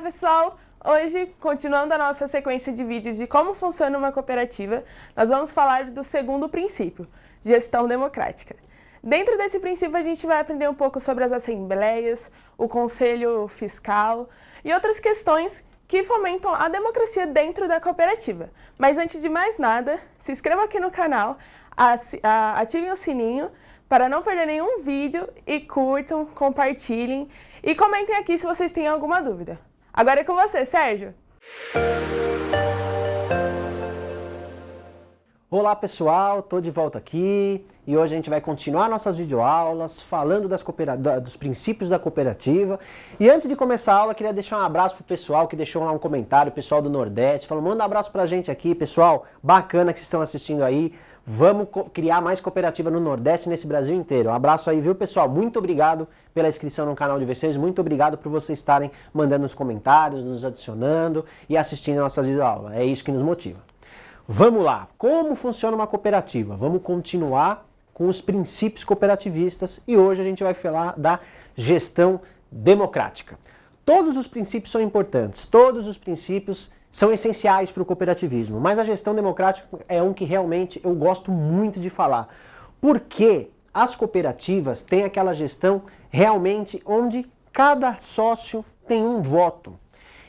pessoal! Hoje, continuando a nossa sequência de vídeos de como funciona uma cooperativa, nós vamos falar do segundo princípio, gestão democrática. Dentro desse princípio, a gente vai aprender um pouco sobre as assembleias, o conselho fiscal e outras questões que fomentam a democracia dentro da cooperativa. Mas antes de mais nada, se inscreva aqui no canal, ativem o sininho para não perder nenhum vídeo e curtam, compartilhem e comentem aqui se vocês têm alguma dúvida. Agora é com você, Sérgio! Olá pessoal, tô de volta aqui e hoje a gente vai continuar nossas videoaulas falando dos princípios da cooperativa. E antes de começar a aula, queria deixar um abraço pro pessoal que deixou lá um comentário, o pessoal do Nordeste, falou, manda um abraço pra gente aqui, pessoal, bacana que vocês estão assistindo aí. Vamos criar mais cooperativa no Nordeste e nesse Brasil inteiro. Um abraço aí, viu, pessoal? Muito obrigado pela inscrição no canal de vocês. Muito obrigado por vocês estarem mandando os comentários, nos adicionando e assistindo a nossas videoaulas. É isso que nos motiva. Vamos lá. Como funciona uma cooperativa? Vamos continuar com os princípios cooperativistas e hoje a gente vai falar da gestão democrática. Todos os princípios são importantes. Todos os princípios são essenciais para o cooperativismo, mas a gestão democrática é um que realmente eu gosto muito de falar, porque as cooperativas têm aquela gestão realmente onde cada sócio tem um voto.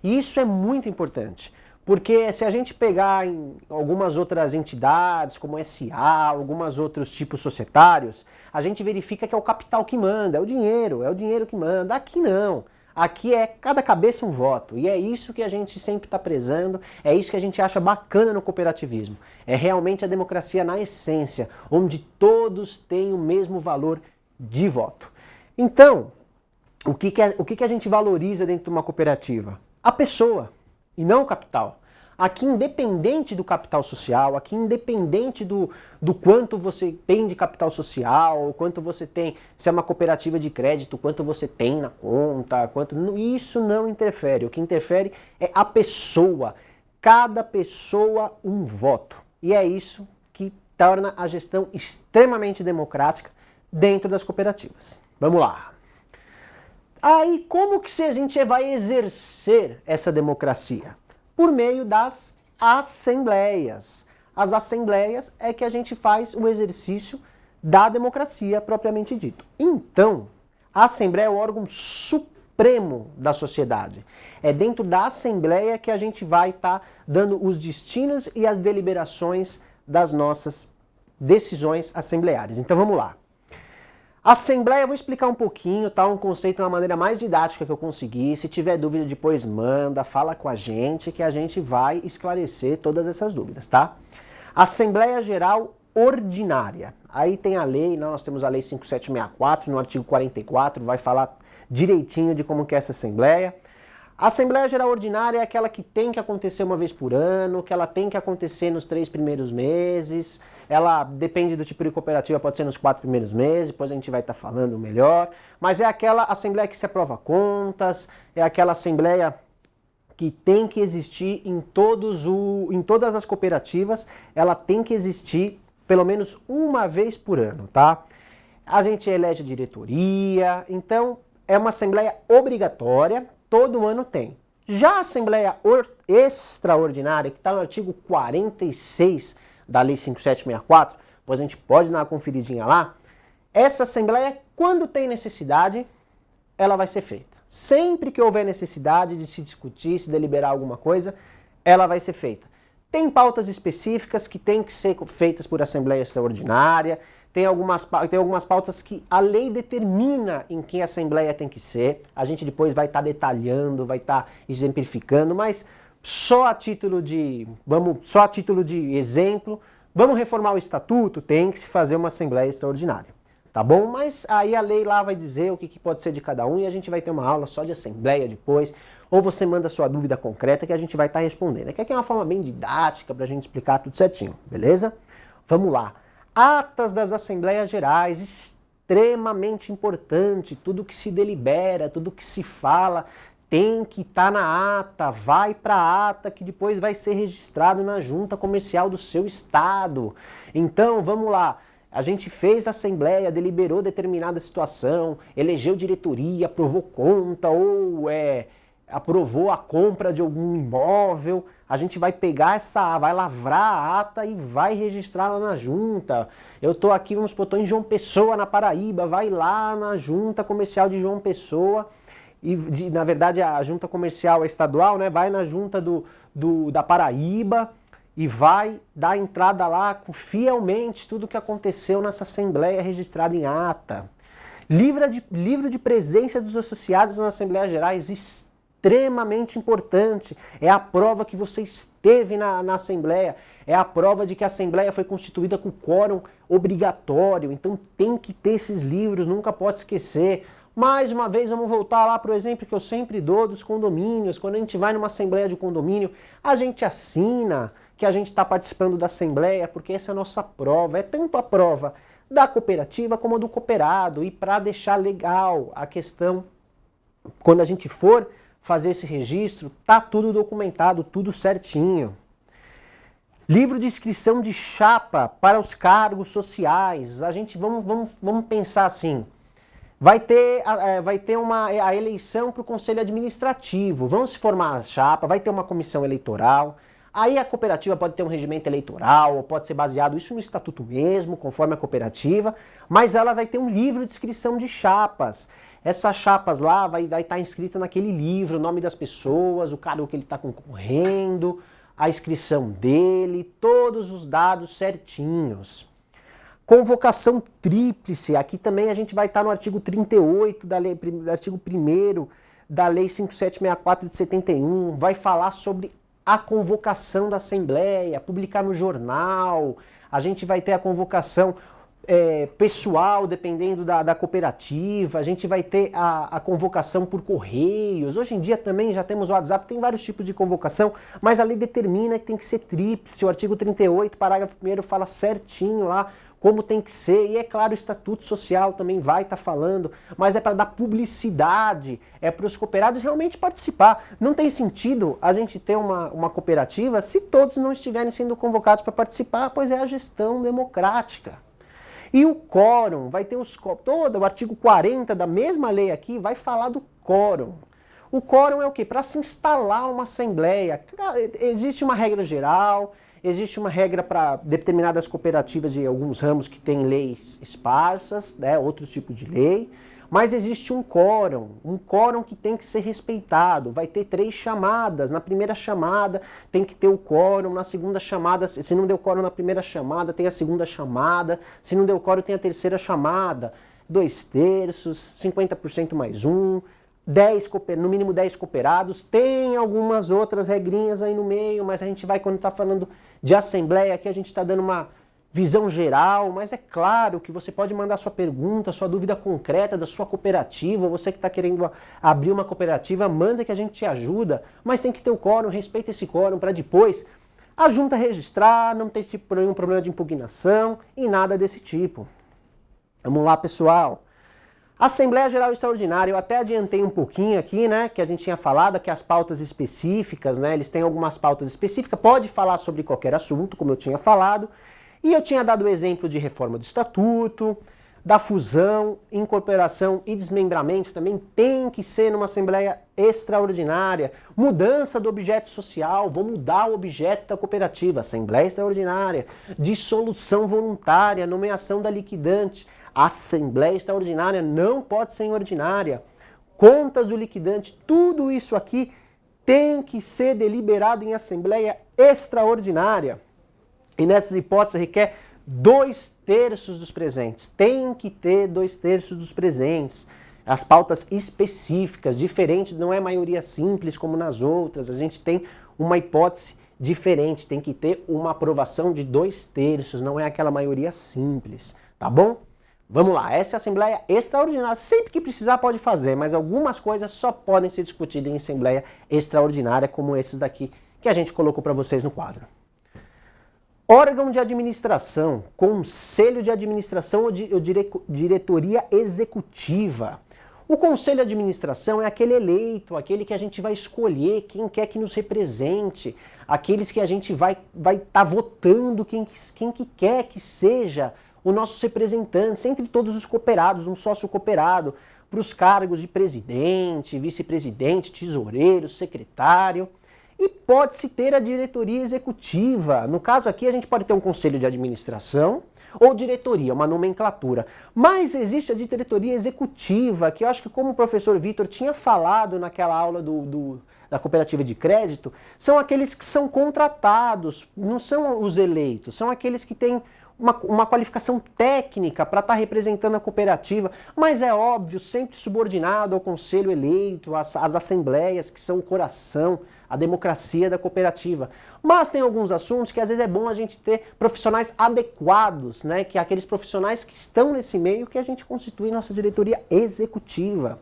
E isso é muito importante, porque se a gente pegar em algumas outras entidades, como SA, alguns outros tipos societários, a gente verifica que é o capital que manda, é o dinheiro que manda. Aqui não. Aqui é cada cabeça um voto, e é isso que a gente sempre está prezando, é isso que a gente acha bacana no cooperativismo. É realmente a democracia na essência, onde todos têm o mesmo valor de voto. Então, o que a gente valoriza dentro de uma cooperativa? A pessoa, e não o capital. Aqui, independente do capital social, aqui independente do quanto você tem de capital social, quanto você tem, se é uma cooperativa de crédito, quanto você tem na conta, isso não interfere. O que interfere é a pessoa. Cada pessoa um voto. E é isso que torna a gestão extremamente democrática dentro das cooperativas. Vamos lá. Aí, como que a gente vai exercer essa democracia? Por meio das assembleias. As assembleias é que a gente faz o exercício da democracia propriamente dito. Então, a assembleia é o órgão supremo da sociedade. É dentro da assembleia que a gente vai estar dando os destinos e as deliberações das nossas decisões assembleares. Então vamos lá. Assembleia, eu vou explicar um pouquinho, tá? Um conceito de uma maneira mais didática que eu consegui. Se tiver dúvida, depois manda, fala com a gente, que a gente vai esclarecer todas essas dúvidas, tá? Assembleia Geral Ordinária. Aí tem a lei, nós temos a lei 5764, no artigo 44, vai falar direitinho de como que é essa assembleia. A Assembleia Geral Ordinária é aquela que tem que acontecer uma vez por ano, que ela tem que acontecer nos 3 primeiros meses. Ela depende do tipo de cooperativa, pode ser nos 4 primeiros meses, depois a gente vai estar falando melhor. Mas é aquela assembleia que se aprova contas, é aquela assembleia que tem que existir em todas as cooperativas, ela tem que existir pelo menos uma vez por ano, tá? A gente elege diretoria, então é uma assembleia obrigatória, todo ano tem. Já a assembleia extraordinária, que está no artigo 46 da lei 5764, depois a gente pode dar uma conferidinha lá, essa assembleia, quando tem necessidade, ela vai ser feita. Sempre que houver necessidade de se discutir, se deliberar alguma coisa, ela vai ser feita. Tem pautas específicas que têm que ser feitas por assembleia extraordinária, tem algumas pautas que a lei determina em que a assembleia tem que ser, a gente depois vai estar detalhando, vai estar exemplificando, mas só a título de exemplo, vamos reformar o estatuto, tem que se fazer uma assembleia extraordinária, tá bom? Mas aí a lei lá vai dizer o que pode ser de cada um e a gente vai ter uma aula só de assembleia depois, ou você manda sua dúvida concreta que a gente vai estar respondendo. Aqui é uma forma bem didática para a gente explicar tudo certinho, beleza? Vamos lá. Atas das Assembleias Gerais, extremamente importante, tudo que se delibera, tudo que se fala, tem que estar na ata, vai para a ata que depois vai ser registrado na junta comercial do seu estado. Então, vamos lá, a gente fez a assembleia, deliberou determinada situação, elegeu diretoria, aprovou conta ou aprovou a compra de algum imóvel, a gente vai pegar vai lavrar a ata e vai registrar lá na junta. Eu estou aqui, vamos supor, estou em João Pessoa, na Paraíba, vai lá na junta comercial de João Pessoa, na verdade a junta comercial é estadual, né? Vai na junta da Paraíba e vai dar entrada lá fielmente tudo o que aconteceu nessa assembleia registrada em ata. Livro de presença dos associados nas Assembleias Gerais, extremamente importante. É a prova que você esteve na Assembleia, é a prova de que a Assembleia foi constituída com quórum obrigatório, então tem que ter esses livros, nunca pode esquecer. Mais uma vez, vamos voltar lá para o exemplo que eu sempre dou dos condomínios. Quando a gente vai numa Assembleia de condomínio, a gente assina que a gente está participando da Assembleia, porque essa é a nossa prova, é tanto a prova da cooperativa como do cooperado, e para deixar legal a questão, quando a gente for fazer esse registro, tá tudo documentado, tudo certinho. Livro de inscrição de chapa para os cargos sociais. A gente vamos pensar assim, vai ter a eleição para o Conselho Administrativo, vão se formar a chapa, vai ter uma comissão eleitoral. Aí a cooperativa pode ter um regimento eleitoral, ou pode ser baseado isso no estatuto mesmo, conforme a cooperativa, mas ela vai ter um livro de inscrição de chapas. Essas chapas lá vai estar inscrita naquele livro, o nome das pessoas, o cargo que ele está concorrendo, a inscrição dele, todos os dados certinhos. Convocação tríplice, aqui também a gente vai estar no artigo 38 da lei, artigo 1º da Lei 5764 de 71, vai falar sobre a convocação da Assembleia, publicar no jornal, a gente vai ter a convocação pessoal, dependendo da cooperativa, a gente vai ter a convocação por correios. Hoje em dia também já temos o WhatsApp, tem vários tipos de convocação, mas a lei determina que tem que ser tríplice. O artigo 38, parágrafo 1º, fala certinho lá como tem que ser, e é claro, o Estatuto Social também vai estar falando, mas é para dar publicidade, é para os cooperados realmente participar. Não tem sentido a gente ter uma cooperativa se todos não estiverem sendo convocados para participar, pois é a gestão democrática. E o quórum, vai ter todo o artigo 40 da mesma lei aqui vai falar do quórum. O quórum é o quê? Para se instalar uma assembleia. Existe uma regra geral, existe uma regra para determinadas cooperativas de alguns ramos que têm leis esparsas, né, outros tipos de lei, mas existe um quórum que tem que ser respeitado. Vai ter 3 chamadas, na primeira chamada tem que ter o quórum, na segunda chamada, se não deu quórum na primeira chamada, tem a segunda chamada, se não deu quórum tem a terceira chamada, 2/3, 50% mais 1, no mínimo 10 cooperados, tem algumas outras regrinhas aí no meio, mas a gente vai, quando está falando de assembleia, aqui a gente está dando uma visão geral, mas é claro que você pode mandar sua pergunta, sua dúvida concreta da sua cooperativa, você que está querendo abrir uma cooperativa, manda que a gente te ajuda, mas tem que ter o quórum, respeita esse quórum para depois a junta registrar, não ter nenhum problema de impugnação e nada desse tipo. Vamos lá, pessoal. Assembleia Geral Extraordinária, eu até adiantei um pouquinho aqui, né, que a gente tinha falado, que as pautas específicas, né, eles têm algumas pautas específicas, pode falar sobre qualquer assunto, como eu tinha falado, e eu tinha dado o exemplo de reforma do estatuto, da fusão, incorporação e desmembramento, também tem que ser numa Assembleia Extraordinária, mudança do objeto social, vou mudar o objeto da cooperativa, Assembleia Extraordinária, dissolução voluntária, nomeação da liquidante, Assembleia Extraordinária não pode ser ordinária, contas do liquidante, tudo isso aqui tem que ser deliberado em Assembleia Extraordinária. E nessas hipóteses requer 2/3 dos presentes. Tem que ter 2/3 dos presentes. As pautas específicas, diferente, não é maioria simples como nas outras. A gente tem uma hipótese diferente, tem que ter uma aprovação de 2/3, não é aquela maioria simples, tá bom? Vamos lá, essa é a Assembleia Extraordinária. Sempre que precisar pode fazer, mas algumas coisas só podem ser discutidas em Assembleia Extraordinária, como esses daqui que a gente colocou para vocês no quadro. Órgão de administração, conselho de administração ou diretoria executiva. O conselho de administração é aquele eleito, aquele que a gente vai escolher quem quer que nos represente, aqueles que a gente vai estar votando quem que quer que seja os nossos representantes, entre todos os cooperados, um sócio cooperado. para os cargos de presidente, vice-presidente, tesoureiro, secretário. E pode-se ter a diretoria executiva. No caso aqui, a gente pode ter um conselho de administração ou diretoria, uma nomenclatura. Mas existe a diretoria executiva, que eu acho que, como o professor Vitor tinha falado naquela aula da cooperativa de crédito, são aqueles que são contratados, não são os eleitos, são aqueles que têm uma qualificação técnica para estar representando a cooperativa, mas é óbvio, sempre subordinado ao conselho eleito, às assembleias, que são o coração, a democracia da cooperativa. Mas tem alguns assuntos que às vezes é bom a gente ter profissionais adequados, né? Que é aqueles profissionais que estão nesse meio que a gente constitui nossa diretoria executiva.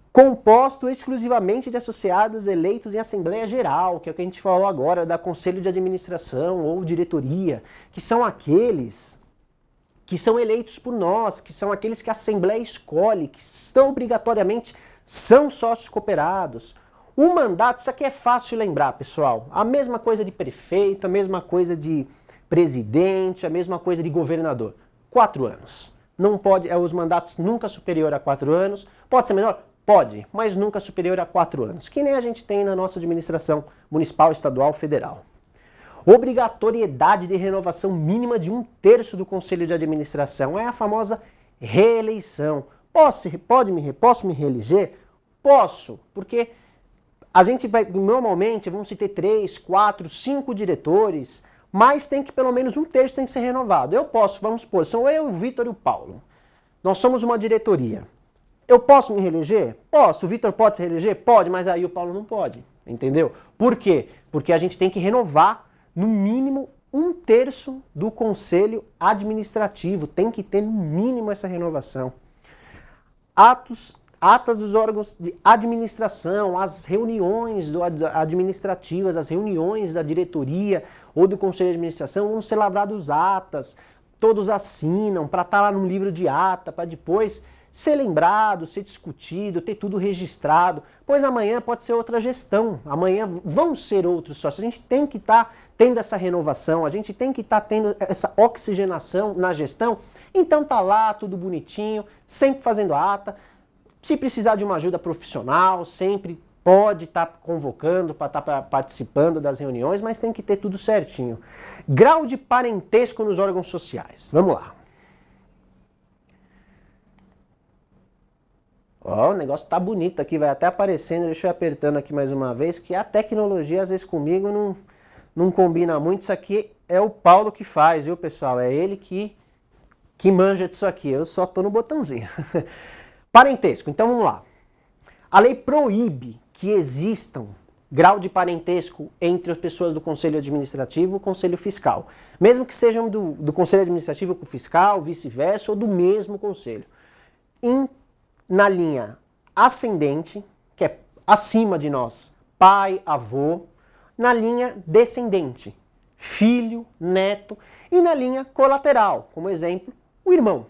Composto exclusivamente de associados eleitos em Assembleia Geral, que é o que a gente falou agora, da Conselho de Administração ou diretoria, que são aqueles que são eleitos por nós, que são aqueles que a Assembleia escolhe, que estão obrigatoriamente, são sócios cooperados. O mandato, isso aqui é fácil lembrar, pessoal, a mesma coisa de prefeito, a mesma coisa de presidente, a mesma coisa de governador. 4 anos. Não pode, os mandatos nunca superior a 4 anos, pode ser menor? Pode, mas nunca superior a 4 anos, que nem a gente tem na nossa administração municipal, estadual, federal. Obrigatoriedade de renovação mínima de 1/3 do Conselho de Administração, é a famosa reeleição. Posso me reeleger? Posso, porque a gente vai, normalmente, vamos ter 3, 4, 5 diretores, mas tem que pelo menos 1/3 tem que ser renovado. Eu posso, vamos supor, são eu, o Vitor e o Paulo. Nós somos uma diretoria. Eu posso me reeleger? Posso. O Vitor pode se reeleger? Pode, mas aí o Paulo não pode. Entendeu? Por quê? Porque a gente tem que renovar, no mínimo, 1/3 do conselho administrativo. Tem que ter, no mínimo, essa renovação. Atas dos órgãos de administração, as reuniões administrativas, as reuniões da diretoria ou do conselho de administração vão ser lavrados atas. Todos assinam para estar lá no livro de ata, para depois ser lembrado, ser discutido, ter tudo registrado, pois amanhã pode ser outra gestão, amanhã vão ser outros sócios. A gente tem que estar tendo essa renovação, a gente tem que estar tendo essa oxigenação na gestão, então tá lá tudo bonitinho, sempre fazendo a ata. Se precisar de uma ajuda profissional, sempre pode estar convocando para estar participando das reuniões, mas tem que ter tudo certinho. Grau de parentesco nos órgãos sociais, vamos lá. Ó, o negócio tá bonito aqui, vai até aparecendo, deixa eu ir apertando aqui mais uma vez, que a tecnologia às vezes comigo não combina muito. Isso aqui é o Paulo que faz, viu, pessoal? É ele que manja disso aqui, eu só tô no botãozinho. Parentesco, então vamos lá. A lei proíbe que existam grau de parentesco entre as pessoas do Conselho Administrativo e o Conselho Fiscal. Mesmo que sejam do Conselho Administrativo com o Fiscal, vice-versa, ou do mesmo Conselho. Na linha ascendente, que é acima de nós, pai, avô. Na linha descendente, filho, neto. E na linha colateral, como exemplo, o irmão.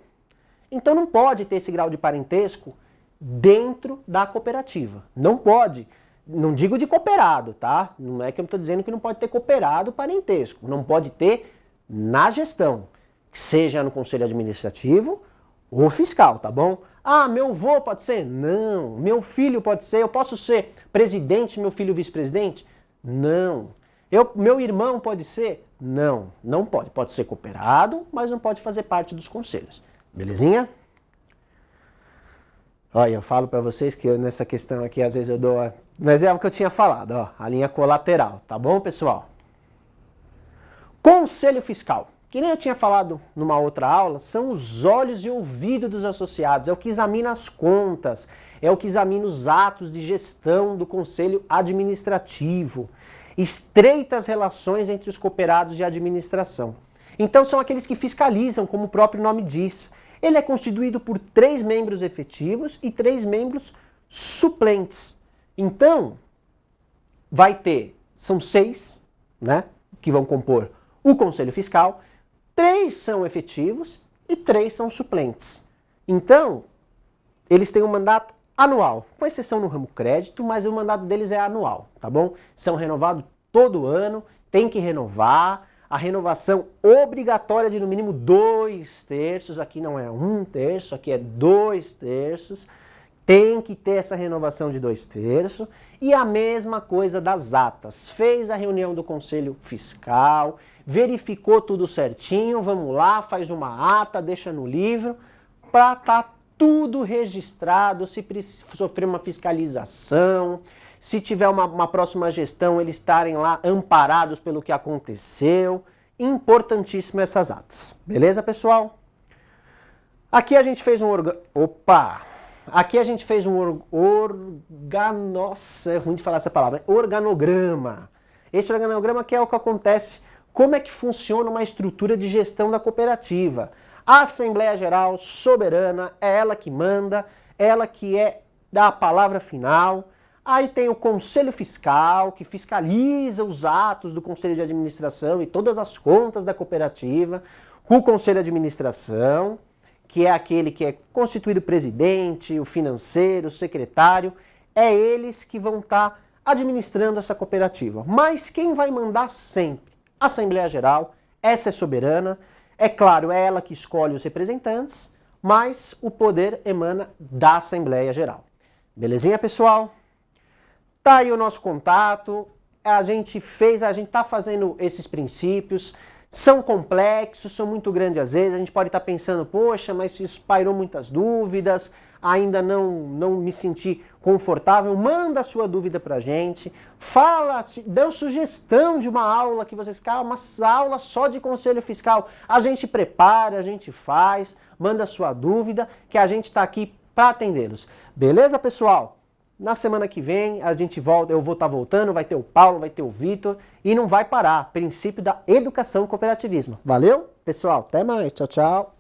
Então não pode ter esse grau de parentesco dentro da cooperativa. Não pode. Não digo de cooperado, tá? Não é que eu estou dizendo que não pode ter cooperado parentesco. Não pode ter na gestão, seja no conselho administrativo ou fiscal, tá bom? Ah, meu avô pode ser? Não. Meu filho pode ser? Eu posso ser presidente, meu filho vice-presidente? Não. Meu irmão pode ser? Não. Não pode. Pode ser cooperado, mas não pode fazer parte dos conselhos. Belezinha? Olha, eu falo para vocês que nessa questão aqui, às vezes eu dou... Mas é o que eu tinha falado, ó, a linha colateral, tá bom, pessoal? Conselho Fiscal. Que nem eu tinha falado numa outra aula, são os olhos e ouvidos dos associados, é o que examina as contas, é o que examina os atos de gestão do Conselho Administrativo. Estreitas relações entre os cooperados de administração. Então são aqueles que fiscalizam, como o próprio nome diz. Ele é constituído por 3 membros efetivos e 3 membros suplentes. Então, são 6, né, que vão compor o Conselho Fiscal, 3 são efetivos e 3 são suplentes. Então, eles têm um mandato anual, com exceção no ramo crédito, mas o mandato deles é anual, tá bom? São renovados todo ano, tem que renovar. a renovação obrigatória de no mínimo 2/3, aqui não é 1/3, aqui é 2/3, tem que ter essa renovação de 2/3, e a mesma coisa das atas. Fez a reunião do Conselho Fiscal, verificou tudo certinho, vamos lá, faz uma ata, deixa no livro, para estar tudo registrado, se sofrer uma fiscalização, se tiver uma próxima gestão, eles estarem lá amparados pelo que aconteceu. Importantíssimo essas atas. Beleza, pessoal? Aqui a gente fez um Nossa, é ruim de falar essa palavra. Organograma. Esse organograma que é o que acontece, como é que funciona uma estrutura de gestão da cooperativa. A Assembleia Geral soberana, é ela que manda, ela que dá a palavra final. Aí tem o Conselho Fiscal, que fiscaliza os atos do Conselho de Administração e todas as contas da cooperativa. O Conselho de Administração, que é aquele que é constituído o presidente, o financeiro, o secretário. É eles que vão estar administrando essa cooperativa. Mas quem vai mandar sempre? A Assembleia Geral, essa é soberana. É claro, é ela que escolhe os representantes, mas o poder emana da Assembleia Geral. Belezinha, pessoal? Tá aí o nosso contato, a gente tá fazendo esses princípios, são complexos, são muito grandes às vezes, a gente pode estar pensando, poxa, mas isso pairou muitas dúvidas, ainda não me senti confortável. Manda a sua dúvida pra gente, fala, dá sugestão de uma aula que vocês querem, uma aula só de Conselho Fiscal, a gente prepara, a gente faz, manda a sua dúvida, que a gente está aqui para atendê-los. Beleza, pessoal? Na semana que vem a gente volta, eu vou estar voltando, vai ter o Paulo, vai ter o Vitor e não vai parar. Princípio da educação e cooperativismo. Valeu, pessoal? Até mais. Tchau, tchau.